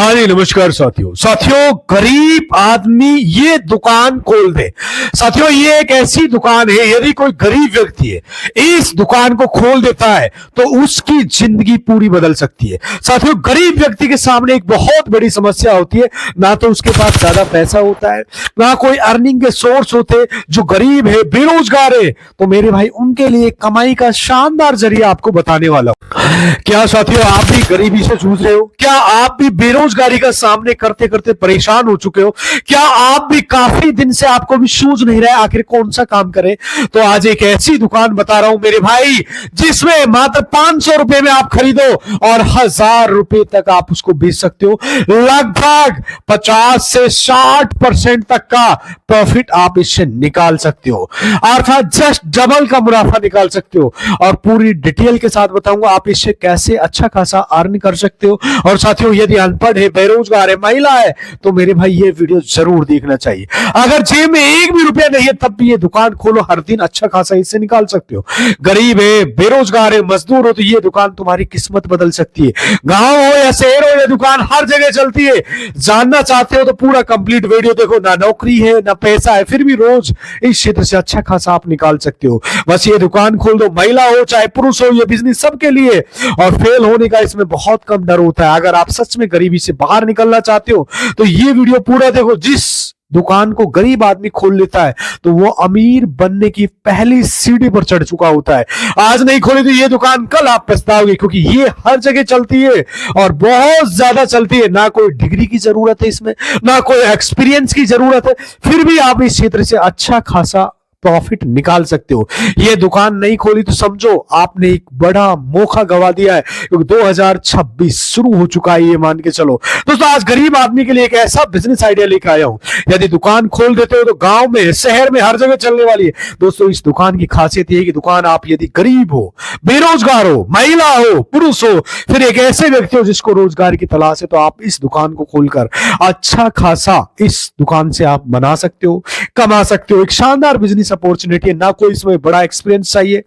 हाँ जी, नमस्कार साथियों गरीब आदमी ये दुकान खोल दे। साथियों ये एक ऐसी दुकान है, यदि कोई गरीब व्यक्ति है इस दुकान को खोल देता है तो उसकी जिंदगी पूरी बदल सकती है। साथियों गरीब व्यक्ति के सामने एक बहुत बड़ी समस्या होती है, ना तो उसके पास ज्यादा पैसा होता है, ना कोई अर्निंग के सोर्स होते। जो गरीब है, बेरोजगार है, तो मेरे भाई उनके लिए कमाई का शानदार जरिया आपको बताने वाला हूं। क्या साथियों आप भी गरीबी से जूझ रहे हो? क्या आप भी बेरोजगारी का सामने करते करते परेशान हो चुके हो? क्या आप भी काफी दिन से आपको भी सूझ नहीं रहा है आखिर कौन सा काम करें? तो आज एक ऐसी दुकान बता रहा हूं मेरे भाई, जिसमें मात्र 500 रुपए में आप खरीदो और 1000 रुपए तक आप उसको बेच सकते हो। लगभग 50 से 60% तक का प्रॉफिट आप इससे निकाल सकते हो, अर्थात जस्ट डबल का मुनाफा निकाल सकते हो। और पूरी डिटेल के साथ बताऊंगा आप इससे कैसे अच्छा खासा अर्न कर सकते हो। और साथियों यदि अनपढ़ है, बेरोजगार है, महिला है, तो मेरे भाई ये वीडियो जरूर देखना चाहिए। अगर जेब में एक भी रुपया नहीं है तब भी ये दुकान खोलो, हर दिन अच्छा खासा इससे निकाल सकते हो। गरीब है, बेरोजगार है, मजदूर हो, तो ये दुकान तुम्हारी किस्मत बदल सकती है। गांव हो या शहर हो, ये दुकान हर जगह चलती है। जानना चाहते हो तो पूरा कंप्लीट वीडियो देखो। ना नौकरी है ना पैसा है, फिर भी रोज इस क्षेत्र से अच्छा खासा आप निकाल सकते हो। बस ये दुकान खोल दो, महिला हो चाहे पुरुष हो, ये बिजनेस सबके लिए। और फेल होने का इसमें बहुत कम डर होता है। अगर आप सच में गरीबी से बाहर निकलना चाहते हो तो ये वीडियो पूरा देखो। जिस दुकान को गरीब आदमी खोल लेता है तो वो अमीर बनने की पहली सीढ़ी पर चढ़ चुका होता है। आज नहीं खोली तो ये दुकान कल आप पछताओगे, क्योंकि ये हर जगह चलती है और बहुत ज्यादा चलती है। ना कोई डिग्री की जरूरत है इसमें, ना कोई एक्सपीरियंस की जरूरत है, फिर भी आप इस क्षेत्र से अच्छा खासा प्रॉफिट निकाल सकते हो। ये दुकान नहीं खोली तो समझो आपने एक बड़ा मौका गवा दिया है, क्योंकि 2026 शुरू हो चुका है, ये मान के चलो। दोस्तों आज गरीब आदमी के लिए एक ऐसा बिजनेस आइडिया लेकर आया हूं। यदि दुकान खोल देते हो तो गांव में, शहर में, हर जगह चलने वाली है। दोस्तों इस दुकान की खासियत यह है कि दुकान आप यदि गरीब हो, बेरोजगार हो, महिला हो, पुरुष हो, फिर एक ऐसे व्यक्ति हो जिसको रोजगार की तलाश है, तो आप इस दुकान को खोलकर अच्छा खासा इस दुकान से आप बना सकते हो, कमा सकते हो। एक शानदार बिजनेस अपॉर्चुनिटी है। ना कोई इसमें बड़ा एक्सपीरियंस चाहिए,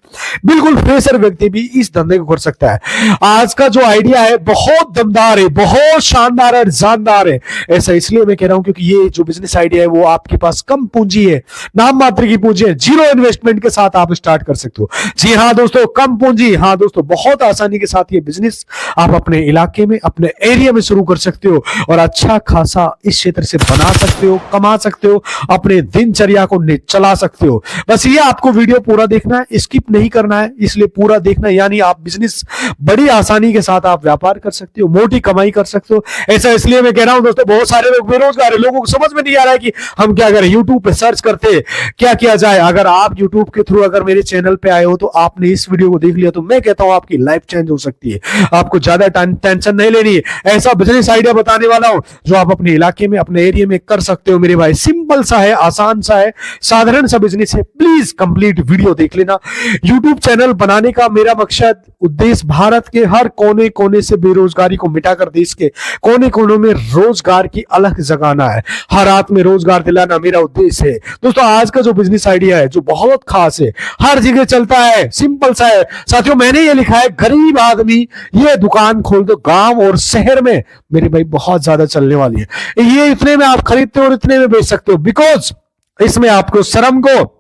बिल्कुल फ्रेशर व्यक्ति भी इस धंधे को कर सकता है। आज का जो आइडिया है बहुत दमदार है, बहुत शानदार है, जानदार है। ऐसा इसलिए मैं कह रहा हूं क्योंकि ये जो बिजनेस आइडिया है वो आपके पास कम पूंजी है, नाम मात्र की पूंजी है, जीरो इन्वेस्टमेंट के साथ आप स्टार्ट कर सकते हो। जी हाँ दोस्तों, कम पूंजी। हाँ दोस्तों, बहुत आसानी के साथ ये बिजनेस आप अपने इलाके में, अपने एरिया में शुरू कर सकते हो और अच्छा खासा इस क्षेत्र से बना सकते हो, कमा सकते हो, अपने दिनचर्या को चला सकते हो। बस ये आपको वीडियो पूरा देखना है, स्किप नहीं करना है, इसलिए पूरा देखना, यानी आप बिजनेस बड़ी आसानी के साथ आप व्यापार कर सकते हो, मोटी कमाई कर सकते हो। ऐसा इसलिए मैं कह रहा हूं दोस्तों, बहुत सारे लोग बेरोजगार है, लोगों को समझ में नहीं आ रहा है कि हम क्या करें। यूट्यूब पे सर्च करते क्या किया जाए। अगर आप यूट्यूब के थ्रू अगर मेरे चैनल पे आए हो तो आपने इस वीडियो को देख लिया तो मैं कहता हूं आपकी लाइफ चेंज हो सकती है। आपको ज्यादा टेंशन नहीं लेनी है। ऐसा बिजनेस आइडिया बताने वाला हूं जो आप अपने इलाके में, अपने एरिया में कर सकते हो मेरे भाई। सिंपल सा है, आसान सा है, साधारण सा बिजनेस है। प्लीज कंप्लीट वीडियो देख लेना। YouTube चैनल बनाने का मेरा मकसद, उद्देश्य भारत के हर कोने कोने से बेरोजगारी को मिटाकर देश के कोने कोने में रोजगार की अलग जगाना है। हर हाथ में रोजगार दिलाना मेरा उद्देश्य है। दोस्तों आज का जो बिजनेस आइडिया है जो बहुत खास है, हर जगह चलता है, सिंपल सा है। साथियों मैंने ये लिखा है, गरीब आदमी ये दुकान खोल दो, गांव और शहर में मेरे भाई बहुत ज्यादा चलने वाली है। ये इतने में आप खरीदते हो और इतने में बेच सकते हो, बिकॉज इसमें आपको श्रम को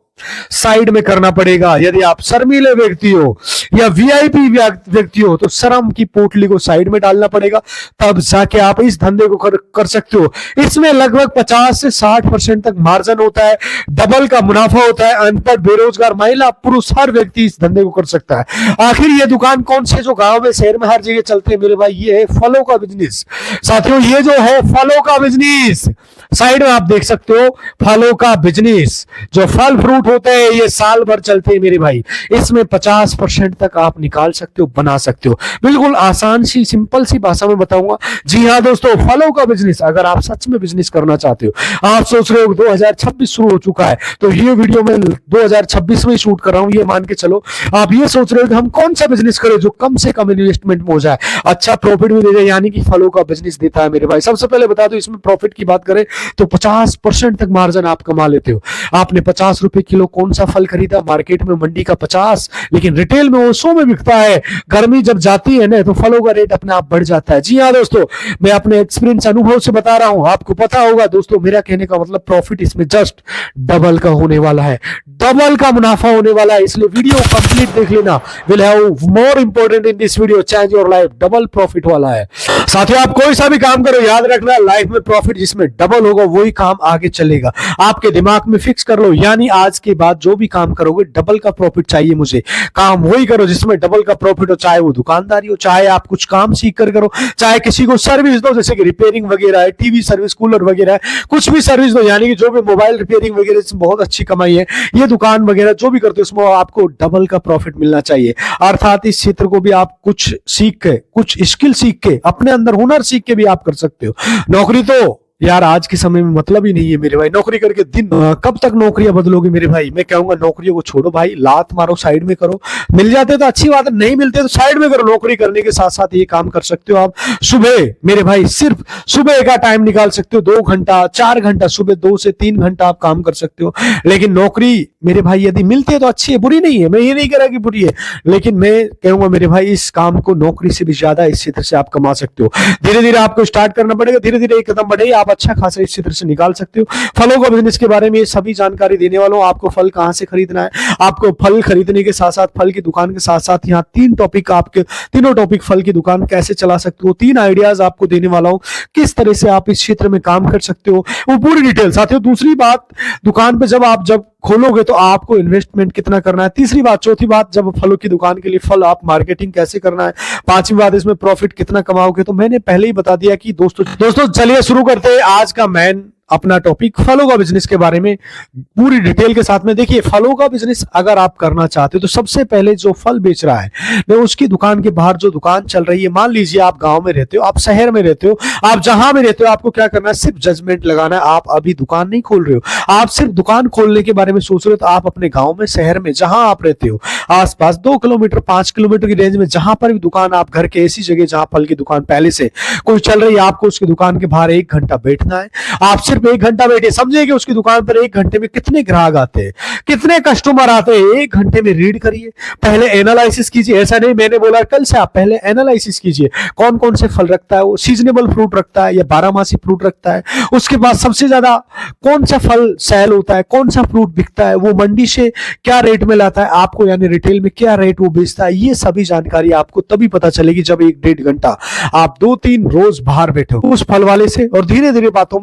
साइड में करना पड़ेगा। यदि आप शर्मीले व्यक्ति हो या वीआईपी व्यक्ति हो तो श्रम की पोटली को साइड में डालना पड़ेगा, तब जाके आप इस धंधे को कर सकते हो। इसमें लगभग 50 से 60% तक मार्जिन होता है, डबल का मुनाफा होता है। अनपढ़, बेरोजगार, महिला, पुरुष, हर व्यक्ति इस धंधे को कर सकता है। आखिर ये दुकान कौन से जो गांव में, शहर में, हर जगह चलते हैं मेरे भाई, ये है फलों का बिजनेस। साथियों ये जो है फलों का बिजनेस, साइड में आप देख सकते हो फलों का बिजनेस। जो फल फ्रूट होते हैं ये साल भर चलते हैं मेरे भाई। इसमें 50% तक आप निकाल सकते हो, बना सकते हो। बिल्कुल आसान सी, सिंपल सी भाषा में बताऊंगा। जी हाँ दोस्तों, फलों का बिजनेस अगर आप सच में बिजनेस करना चाहते हो, आप सोच रहे हो 2026 शुरू हो चुका है तो ये वीडियो मैं 2026 में शूट कर रहा हूं, ये मान के चलो। आप ये सोच रहे हो कि हम कौन सा बिजनेस करें जो कम से कम इन्वेस्टमेंट में हो जाए, अच्छा प्रॉफिट भी दे जाए, यानी कि फलों का बिजनेस देता है मेरे भाई। सबसे पहले बता दो, इसमें प्रॉफिट की बात करें तो 50% तक मार्जिन आप कमा लेते हो। आपने 50 रुपए की किलो कौन सा फल खरीदा, मार्केट में मंडी का 50, लेकिन रिटेल में वो 100 में बिकता है। गर्मी जब जाती है ना तो फलों का रेट अपने आप बढ़ जाता है। जी हाँ दोस्तों, मैं अपने एक्सपीरियंस अनुभव से बता रहा हूं, आपको पता होगा दोस्तों, मेरा कहने का मतलब प्रॉफिट इसमें जस्ट डबल का होने वाला है, डबल का मुनाफा होने वाला है। इसलिए वीडियो कंप्लीट देख लेना। Will have more important in this video, change your life, double profit वाला है। साथियों, आप कोई सा भी काम करो, याद रखना लाइफ में प्रॉफिट जिसमें डबल होगा वही काम आगे चलेगा। आपके दिमाग में फिक्स कर लो, यानी आज के बाद जो भी काम करोगे डबल का प्रॉफिट चाहिए मुझे। काम वही करो जिसमें डबल का प्रॉफिट हो, चाहे वो दुकानदारी हो, चाहे आप कुछ काम सीख कर करो, चाहे किसी को सर्विस दो, जैसे कि रिपेयरिंग वगैरह है, टीवी सर्विस, कूलर वगैरह है, कुछ भी सर्विस दो, यानी कि जो भी मोबाइल रिपेयरिंग वगैरह इसमें बहुत अच्छी कमाई है। ये दुकान वगैरह जो भी करते हो उसमें आपको डबल का प्रॉफिट मिलना चाहिए। अर्थात इस क्षेत्र को भी आप कुछ सीख के, कुछ स्किल सीख के, अपने अंदर हुनर सीख के भी आप कर सकते हो। नौकरी तो यार आज के समय में मतलब ही नहीं है मेरे भाई, नौकरी करके दिन कब तक नौकरियां बदलोगे मेरे भाई। मैं कहूंगा नौकरियों को छोड़ो भाई, लात मारो, साइड में करो। मिल जाते तो अच्छी बात है, नहीं मिलते तो साइड में करो। नौकरी करने के साथ साथ ये काम कर सकते हो आप। सुबह मेरे भाई सिर्फ सुबह का टाइम निकाल सकते हो, 2 घंटा 4 घंटा, सुबह 2 से 3 घंटा आप काम कर सकते हो। लेकिन नौकरी मेरे भाई यदि मिलती है तो अच्छी है, बुरी नहीं है, मैं ये नहीं कह रहा कि बुरी है, लेकिन मैं कहूंगा मेरे भाई इस काम को नौकरी से भी ज्यादा इस क्षेत्र से आप कमा सकते हो। धीरे धीरे आपको स्टार्ट करना पड़ेगा, धीरे धीरे एक कदम बढ़े, आप अच्छा खासा इस क्षेत्र से निकाल सकते हो। फलों का बिजनेस के बारे में ये सभी जानकारी देने वाला हूं। आपको फल कहां से खरीदना है, आपको फल खरीदने के साथ साथ, फल की दुकान के साथ साथ यहाँ 3 टॉपिक, आपके तीनों टॉपिक, फल की दुकान कैसे चला सकते हो, 3 आइडियाज आपको देने वाला हूं, किस तरह से आप इस क्षेत्र में काम कर सकते हो, वो पूरी डिटेल। साथियों, दूसरी बात, दुकान पे जब खोलोगे तो आपको इन्वेस्टमेंट कितना करना है। तीसरी बात, चौथी बात, जब फलों की दुकान के लिए फल आप मार्केटिंग कैसे करना है। पांचवी बात, इसमें प्रॉफिट कितना कमाओगे। तो मैंने पहले ही बता दिया कि दोस्तों चलिए शुरू करते हैं आज का मेन अपना टॉपिक, फलों का बिजनेस के बारे में पूरी डिटेल के साथ में। देखिए, फलों का बिजनेस अगर आप करना चाहते हो तो सबसे पहले जो फल बेच रहा है मैं उसकी दुकान के बाहर जो दुकान चल रही है, मान लीजिए आप गांव में रहते हो, आप शहर में रहते हो, आप जहां में रहते हो, आपको क्या करना है, सिर्फ जजमेंट लगाना है। आप अभी दुकान नहीं खोल रहे हो, आप सिर्फ दुकान खोलने के बारे में सोच रहे हो, तो आप अपने गांव में, शहर में, जहां आप रहते हो, आसपास 2 किलोमीटर 5 किलोमीटर की रेंज में जहां पर भी दुकान, आप घर के ऐसी जगह जहां फल की दुकान पहले से कोई चल रही है, आपको उसकी दुकान के बाहर 1 घंटा बैठना है। आप सिर्फ 1 घंटा बैठे, समझिए कि उसकी दुकान पर 1 घंटे में कितने ग्राहक आते हैं, कितने कस्टमर आते हैं। 1 घंटे में रीड करिए, पहले एनालिसिस कीजिए। ऐसा नहीं मैंने बोला कल से, आप पहले एनालिसिस कीजिए कौन कौन से फल रखता है, वो सीजनेबल फ्रूट रखता है या 12 फ्रूट रखता है। उसके बाद सबसे ज्यादा कौन सा फल सेल होता है, कौन सा फ्रूट बिकता है, वो मंडी से क्या रेट में लाता है आपको, यानी रिटेल में क्या रेट वो बेचता है। ये सभी जानकारी आपको तभी पता चलेगी जब 1-1.5 घंटा आप 2-3 रोज बाहर बैठो उस फल वाले से, और धीरे धीरे बातों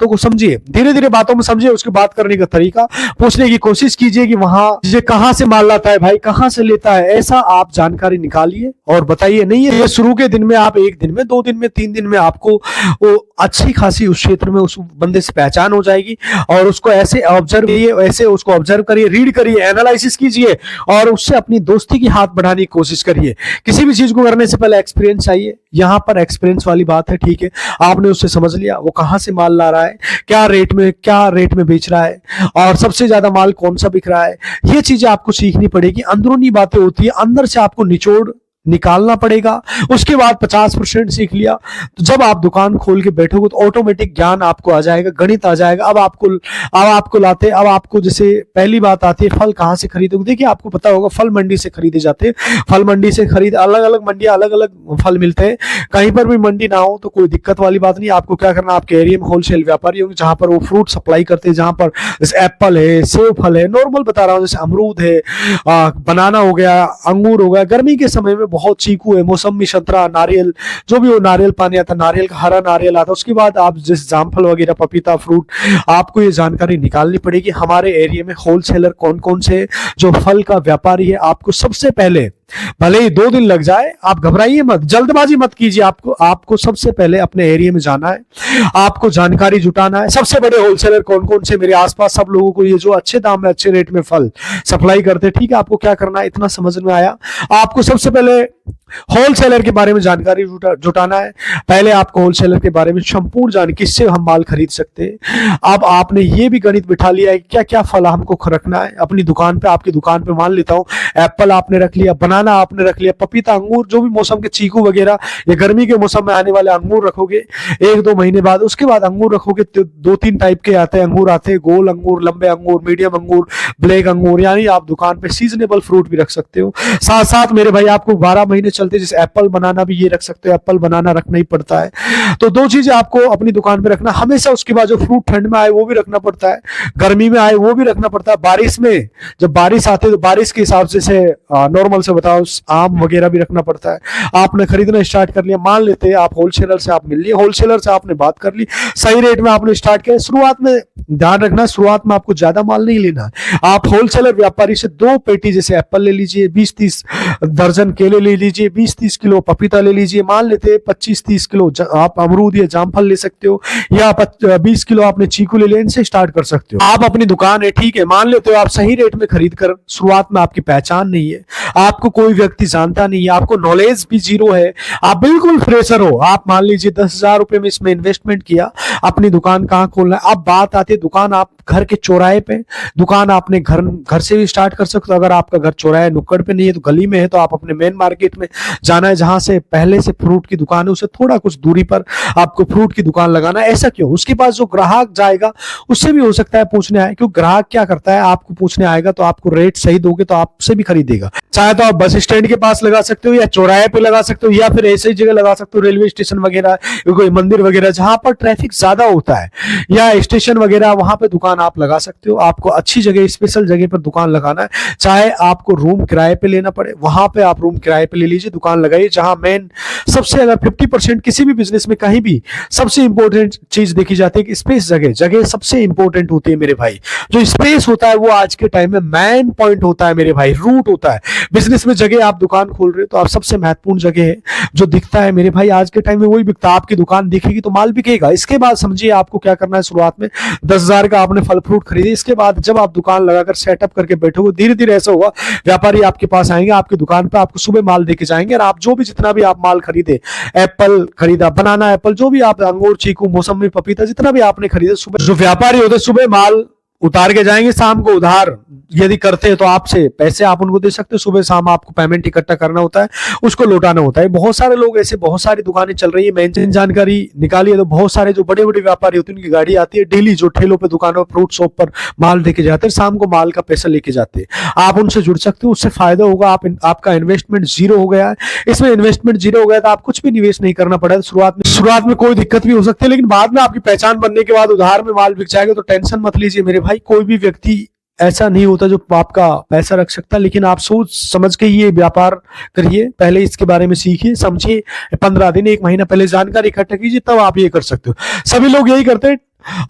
को समझिए, धीरे धीरे बातों में समझिए, उसकी बात करने का तरीका पूछने की कोशिश कीजिए कि वहां ये कहां से माल लाता है भाई, कहां से लेता है। ऐसा आप जानकारी निकालिए और बताइए। नहीं है ये शुरू के दिन में, आप 1 दिन में, 2 दिन में, 3 दिन में आपको वो अच्छी खासी उस क्षेत्र में उस बंदे से पहचान हो जाएगी। और उसको ऐसे ऑब्जर्व करिए, ऐसे उसको ऑब्जर्व करिए, रीड करिए, एनालिसिस कीजिए और उससे अपनी दोस्ती की हाथ बढ़ाने की कोशिश करिए। किसी भी चीज को करने से पहले एक्सपीरियंस चाहिए। यहाँ पर एक्सपीरियंस वाली बात है, ठीक है, आपने उससे समझ लिया वो कहां से माल ला रहा है, क्या रेट में बेच रहा है, और सबसे ज्यादा माल कौन सा बिक रहा है। ये चीजें आपको सीखनी पड़ेगी। अंदरूनी बातें होती है, अंदर से आपको निचोड़ निकालना पड़ेगा। उसके बाद 50% सीख लिया तो जब आप दुकान खोल के बैठोगे तो ऑटोमेटिक ज्ञान आपको आ जाएगा, गणित आ जाएगा। अब आपको जैसे पहली बात आती है, फल कहां से खरीदोगे। देखिए, आपको पता होगा फल मंडी से खरीदे जाते हैं। फल मंडी से अलग अलग मंडियां, अलग अलग फल मिलते हैं। कहीं पर भी मंडी ना हो तो कोई दिक्कत वाली बात नहीं। आपको क्या करना, आपके एरिया में होलसेल व्यापारी होंगे जहां पर वो फ्रूट सप्लाई करते हैं, जहां पर जैसे एप्पल है, सेब फल है, नॉर्मल बता रहा हूँ, जैसे अमरूद है, बनाना हो गया, अंगूर हो गया। गर्मी के समय में बहुत चीकू है, मौसमी, संतरा, नारियल, जो भी हो, नारियल पानी आता, नारियल का हरा नारियल आता। उसके बाद आप जैसे जामफल वगैरह, पपीता, फ्रूट, आपको ये जानकारी निकालनी पड़ेगी। हमारे एरिया में होलसेलर कौन कौन से, जो फल का व्यापारी है। आपको सबसे पहले, भले ही 2 दिन लग जाए, आप घबराइए मत, जल्दबाजी मत कीजिए। आपको सबसे पहले अपने एरिया में जाना है, आपको जानकारी जुटाना है। सबसे बड़े होलसेलर कौन कौन से, मेरे आसपास सब लोगों को ये जो अच्छे दाम में, अच्छे रेट में फल सप्लाई करते हैं, ठीक है। आपको क्या करना है, इतना समझ में आया। आपको सबसे पहले होलसेलर के बारे में जानकारी जुटाना है। पहले आपको होलसेलर के बारे में संपूर्ण जान, किससे हम माल खरीद सकते हैं। अब आपने ये भी गणित बिठा लिया है क्या क्या फल हमको रखना है अपनी दुकान पे। आपकी दुकान पे मान लेता हूं एप्पल आपने रख लिया, बनाना आपने रख लिया, पपीता, अंगूर, जो भी मौसम के चीकू वगैरह, या गर्मी के मौसम में आने वाले अंगूर रखोगे 1-2 महीने बाद। उसके बाद अंगूर रखोगे तो 2-3 टाइप के आते हैं अंगूर, आते हैं गोल अंगूर, लंबे अंगूर, मीडियम अंगूर, ब्लैक अंगूर, यानी आप दुकान पे सीजनेबल फ्रूट भी रख सकते हो। साथ साथ मेरे भाई आपको 12 महीने चलते जैसे एप्पल बनाना भी ये रख सकते हो, एप्पल बनाना रखना ही पड़ता है। तो 2 चीजें आपको अपनी दुकान पे रखना हमेशा। उसके बाद जो फ्रूट ठंड में आए वो भी रखना पड़ता है, गर्मी में आए वो भी रखना पड़ता है, बारिश में जब बारिश आती है तो बारिश के हिसाब से नॉर्मल से बताओ आम वगैरह भी रखना पड़ता है। आपने खरीदना स्टार्ट कर लिया, मान लेते हैं आप होलसेलर से आप मिल लिए, होलसेलर से आपने बात कर ली, सही रेट में आपने स्टार्ट किया। शुरुआत में ध्यान रखना, शुरुआत में आपको ज्यादा माल नहीं लेना है। आप होलसेलर व्यापारी से 2 पेटी जैसे एप्पल ले लीजिए, 20-30 दर्जन केले ले लीजिए, 20-30 किलो पपीता ले लीजिए, मान लेते हैं 25-30 किलो आप अमरूद या जामफल ले सकते हो, या 20 किलो आपने चीकू ले लिया, इनसे स्टार्ट कर सकते हो। आप अपनी दुकान है, ठीक है, मान लेते हो आप सही रेट में खरीद कर, शुरुआत में आपकी पहचान नहीं है, आपको कोई व्यक्ति जानता नहीं है, आपको नॉलेज भी जीरो है, आप बिल्कुल फ्रेशर हो, आप मान लीजिए 10,000 रुपए में इसमें इन्वेस्टमेंट किया, अपनी दुकान कहाँ खोलना है। अब बात आती है दुकान आप घर के चौराहे पे, दुकान आपने घर से भी स्टार्ट कर सकते हो। अगर आपका घर चौराहे नुक्कड़ पे नहीं है तो गली में है, तो आप अपने मेन मार्केट में जाना है, जहां से पहले से फ्रूट की दुकान है उससे थोड़ा कुछ दूरी पर आपको फ्रूट की दुकान लगाना है। ऐसा क्यों? उसके पास जो ग्राहक जाएगा उससे भी हो सकता है पूछने आए, क्योंकि ग्राहक क्या करता है, आपको पूछने आएगा तो आपको रेट सही दोगे तो आपसे भी खरीदेगा। चाहे तो आप बस स्टैंड के पास लगा सकते हो, या चौराहे पे लगा सकते हो, या फिर ऐसी जगह लगा सकते हो रेलवे स्टेशन वगैरह, कोई मंदिर वगैरह जहां पर ट्रैफिक ज्यादा होता है, या स्टेशन वगैरह, वहां पे दुकान आप लगा सकते हो। आपको अच्छी जगह, स्पेशल जगह पर दुकान लगाना है, चाहे आपको रूम किराए पे लेना पड़े, वहां पे आप रूम किराए पे ले लीजिए, दुकान लगाइए। जहां मेन सबसे, अगर 50% किसी भी बिजनेस में कहीं भी सबसे इंपॉर्टेंट चीज देखी जाती है कि स्पेस, जगह सबसे इंपॉर्टेंट होती है मेरे भाई। जो स्पेस होता है वो आज के टाइम में मैन पॉइंट होता है मेरे भाई, रूट होता है बिजनेस में। जगह आप दुकान खोल रहे हो तो आप सबसे महत्वपूर्ण जगह है, जो दिखता है मेरे भाई आज के टाइम में वही बिकता है। आपकी दुकान दिखेगी तो माल बिकेगा। इसके बाद समझिए आपको क्या करना है। शुरुआत में 10,000 का आपने फल फ्रूट खरीदे, इसके बाद जब आप दुकान लगाकर सेटअप करके बैठोगे, धीरे धीरे ऐसा होगा व्यापारी आपके पास आएंगे, आपकी दुकान पर आपको सुबह माल देके जाएंगे, और आप जो भी जितना भी आप माल खरीदे, एप्पल खरीदा, बनाना एप्पल, जो भी आप, अंगूर, चीकू, मौसमी, पपीता, जितना भी आपने खरीदा, सुबह जो व्यापारी होते सुबह माल उतार के जाएंगे, शाम को उधार यदि करते हैं तो आपसे पैसे आप उनको दे सकते हो। सुबह शाम आपको पेमेंट इकट्ठा करना होता है, उसको लौटाना होता है। बहुत सारे लोग ऐसे, बहुत सारी दुकानें चल रही है, मैंने जानकारी निकाली है तो बहुत सारे जो बड़े बड़े व्यापारी होते हैं उनकी गाड़ी आती है डेली, जो ठेलों पे, दुकानों पर, फ्रूट शॉप पर माल देके जाते हैं, शाम को माल का पैसा लेके जाते हैं। आप उनसे जुड़ सकते हो, उससे फायदा होगा। आपका इन्वेस्टमेंट जीरो हो गया है, इसमें इन्वेस्टमेंट जीरो हो गया तो आप कुछ भी निवेश नहीं करना पड़ा। शुरुआत में कोई दिक्कत भी हो सकती है, लेकिन बाद में आपकी पहचान बनने के बाद उधार में माल बिक जाएगा तो टेंशन मत लीजिए मेरे भाई। कोई भी व्यक्ति ऐसा नहीं होता जो आपका पैसा रख सकता, लेकिन आप सोच समझ के ये व्यापार करिए। पहले इसके बारे में सीखिए, समझिए, 15 दिन, 1 महीना पहले जानकारी इकट्ठा कीजिए, तब आप ये कर सकते हो। सभी लोग यही करते हैं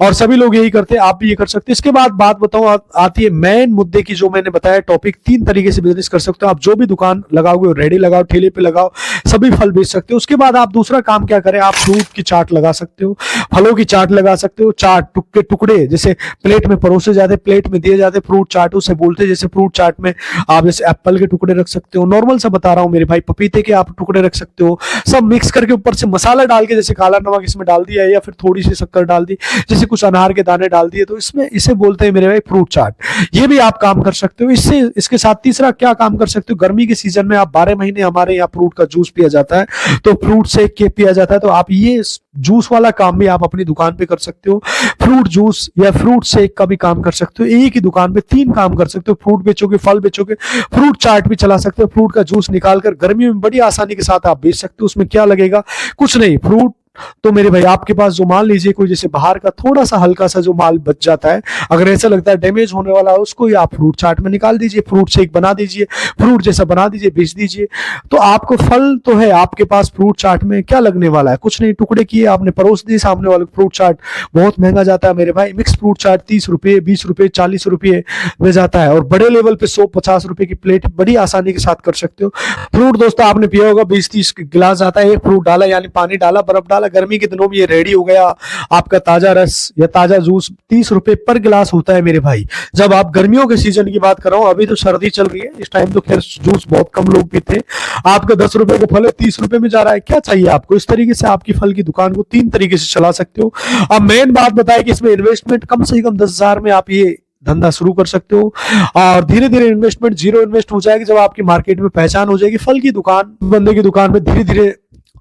और सभी लोग यही करते हैं, आप भी ये कर सकते हैं। इसके बाद बात बताऊं, आती है मेन मुद्दे की, जो मैंने बताया टॉपिक। 3 तरीके से बिजनेस कर सकते हो आप। जो भी दुकान लगाओगे, रेडी लगाओ, ठेले पे लगाओ, सभी फल बेच सकते हो। उसके बाद आप दूसरा काम क्या करें, आप फ्रूट की चाट लगा सकते हो, फलों की चाट लगा सकते हो। चाट के टुकड़े जैसे प्लेट में परोसे जाते, प्लेट में दिए जाते, फ्रूट चाट उसे बोलते। जैसे फ्रूट चाट में आप जैसे एप्पल के टुकड़े रख सकते हो, नॉर्मल सा बता रहा हूँ मेरे भाई, पपीते के आप टुकड़े रख सकते हो, सब मिक्स करके ऊपर से मसाला डाल के, जैसे काला नमक इसमें डाल दिया, या फिर थोड़ी सी शक्कर डाल दी, जैसे कुछ अनार के दाने डाल दिए, तो इसमें इसे बोलते हैं मेरे भाई फ्रूट चाट। ये भी आप काम कर सकते हो। इसके साथ तीसरा क्या काम कर सकते हो, गर्मी के सीजन में आप 12 महीने हमारे यहाँ फ्रूट का जूस पिया जाता है, तो फ्रूट सेक के पिया जाता है, तो आप ये जूस वाला काम भी आप अपनी दुकान पे कर सकते हो। फ्रूट जूस या फ्रूट शेक का भी काम कर सकते हो। एक ही दुकान पे 3 काम कर सकते हो, फ्रूट बेचोगे, फल बेचोगे, फ्रूट चाट भी चला सकते हो। फ्रूट का जूस निकालकर गर्मी में बड़ी आसानी के साथ आप बेच सकते हो। उसमें क्या लगेगा, कुछ नहीं। फ्रूट तो मेरे भाई आपके पास जो मान लीजिए कोई जैसे बाहर का थोड़ा सा हल्का सा जो माल बच जाता है, अगर ऐसा लगता है डैमेज होने वाला है, उसको ही आप फ्रूट चाट में निकाल दीजिए, फ्रूट शेक बना दीजिए, फ्रूट जैसा बना दीजिए, बेच दीजिए। तो आपको फल तो है आपके पास, फ्रूट चाट में क्या लगने वाला है, कुछ नहीं। टुकड़े किए आपने, परोस दिए सामने वाले। फ्रूट चाट बहुत महंगा जाता है मेरे भाई, मिक्स फ्रूट चाट 30 रुपए, 20 रुपए, 40 रुपए में जाता है, और बड़े लेवल पे 100-50 रुपए की प्लेट बड़ी आसानी के साथ कर सकते हो। फ्रूट दोस्तों आपने पिया होगा, 20-30 गिलास आता है, एक फ्रूट डाला यानी पानी डाला, बर्फ डाला, गर्मी के दिनों में रेडी हो गया आपका ताजा रस या ताजा जूस। 30 रुपए पर गिलास होता है मेरे भाई। जब आप गर्मियों के सीजन की बात कर रहा हूं, अभी तो सर्दी चल रही है, इस टाइम तो खैर जूस बहुत कम लोग पीते हैं। आपका 10 रुपए का फल है, 30 रुपए में जा रहा है, क्या चाहिए आपको। इस तरीके से आपकी फल की दुकान को 3 तरीके से चला सकते हो। अब मेन बात बताए कि इसमें इन्वेस्टमेंट कम से कम 10,000 में आप ये धंधा शुरू कर सकते हो। और धीरे धीरे इन्वेस्टमेंट जीरो इन्वेस्ट हो जाएगी। जब आपकी मार्केट में पहचान हो जाएगी, फल की दुकान, बंदे की दुकान में धीरे धीरे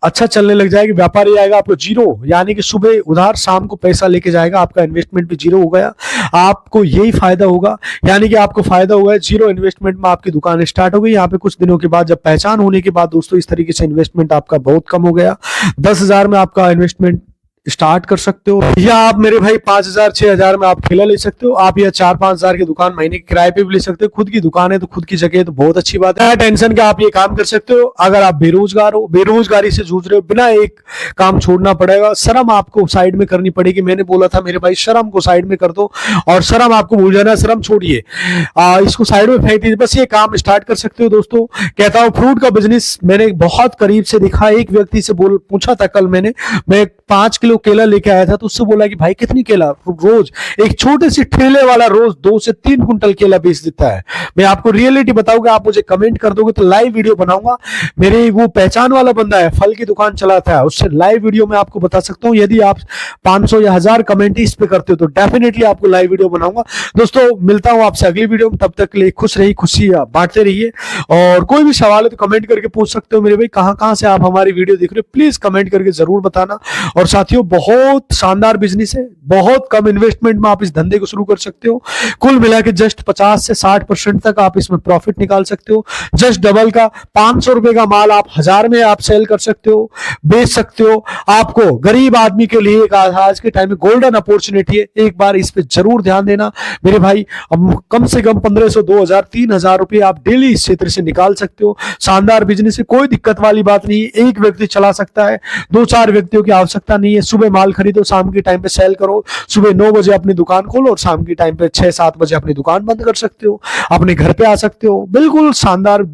अच्छा चलने लग जाएगी, व्यापारी आएगा आपको जीरो, यानी कि सुबह उधार शाम को पैसा लेके जाएगा, आपका इन्वेस्टमेंट भी जीरो हो गया, आपको यही फायदा होगा। यानी कि आपको फायदा हुआ है, जीरो इन्वेस्टमेंट में आपकी दुकान स्टार्ट हो गई। यहाँ पे कुछ दिनों के बाद जब पहचान होने के बाद दोस्तों इस तरीके से इन्वेस्टमेंट आपका बहुत कम हो गया। 10,000 में आपका इन्वेस्टमेंट स्टार्ट कर सकते हो, या आप मेरे भाई 5,000 6,000 में आप ठेला ले सकते हो। आप या 4-5,000 की दुकान महीने के किराए पे भी ले सकते हो। खुद की दुकान है तो खुद की जगह है तो बहुत अच्छी बात है। टेंशन का आप ये काम कर सकते हो। अगर आप बेरोजगार हो, बेरोजगारी से जूझ रहे हो, बिना एक काम छोड़ना पड़ेगा। शर्म आपको साइड में करनी पड़ेगी। मैंने बोला था मेरे भाई शर्म को साइड में कर दो, और शर्म आपको भूल जाना, शर्म छोड़िए, इसको साइड में फेंक दीजिए, बस ये काम स्टार्ट कर सकते हो। दोस्तों कहता हूँ फ्रूट का बिजनेस मैंने बहुत करीब से देखा। एक व्यक्ति से पूछा था कल मैं 5 किलो केला लेके आया था, तो उससे बोला कि भाई कितनी केला रोज, एक छोटे से ठेले वाला रोज 2 से 3 कुंटल केला बेच देता है। मैं आपको रियलिटी बताऊंगा, आप मुझे कमेंट कर दोगे तो लाइव वीडियो बनाऊंगा। मेरे वो पहचान वाला बंदा है, फल की दुकान चलाता है, उससे लाइव वीडियो में आपको बता सकता हूँ। यदि आप 500 या 1000 कमेंट इस पे करते हो तो डेफिनेटली आपको लाइव वीडियो बनाऊंगा। दोस्तों मिलता हूं आपसे अगली वीडियो में, तब तक के लिए खुश रहिए, खुशी बांटते रहिए। और कोई भी सवाल है तो कमेंट करके पूछ सकते हो मेरे भाई। कहां से आप हमारी वीडियो देख रहे हो प्लीज कमेंट करके जरूर बताना। और साथियों बहुत शानदार बिजनेस है, बहुत कम इन्वेस्टमेंट में आप इस धंधे को शुरू कर सकते हो। कुल मिला के जस्ट 50 से 60% तक आप इसमें प्रॉफिट निकाल सकते हो। जस्ट डबल का 500 रुपए का माल आप 1000 में आप सेल कर सकते हो, बेच सकते हो। आपको गरीब आदमी के लिए एक आज के टाइम में गोल्डन अपॉर्चुनिटी है, एक बार इस पे जरूर ध्यान देना मेरे भाई। कम से कम 1500 2000 3000 रुपए आप डेली इस क्षेत्र से निकाल सकते हो। शानदार बिजनेस है, कोई दिक्कत वाली बात नहीं है। एक व्यक्ति चला सकता है, 2-4 व्यक्तियों की आवश्यकता नहीं है। सुबह माल खरीदो, शाम के टाइम पे सेल करो। सुबह 9 बजे अपनी दुकान खोलो और शाम के टाइम पे 6-7 बजे अपनी दुकान बंद कर सकते हो, अपने घर पे आ सकते हो। बिल्कुल शानदार,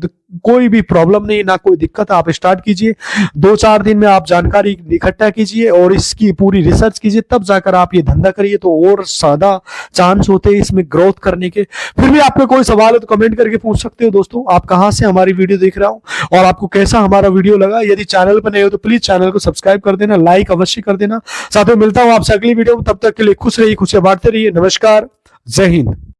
कोई भी प्रॉब्लम नहीं, ना कोई दिक्कत। आप स्टार्ट कीजिए, 2-4 दिन में आप जानकारी इकट्ठा कीजिए और इसकी पूरी रिसर्च कीजिए, तब जाकर आप ये धंधा करिए तो और ज्यादा चांस होते हैं इसमें ग्रोथ करने के। फिर भी आपको कोई सवाल है तो कमेंट करके पूछ सकते हो। दोस्तों आप कहां से हमारी वीडियो देख रहा हूं और आपको कैसा हमारा वीडियो लगा। यदि चैनल पर नए हो तो प्लीज चैनल को सब्सक्राइब कर देना, लाइक अवश्य कर देना। साथ में मिलता हूं आपसे अगली वीडियो में, तब तक के लिए खुश रहिए, खुशियां बांटते रहिए। नमस्कार, जय हिंद।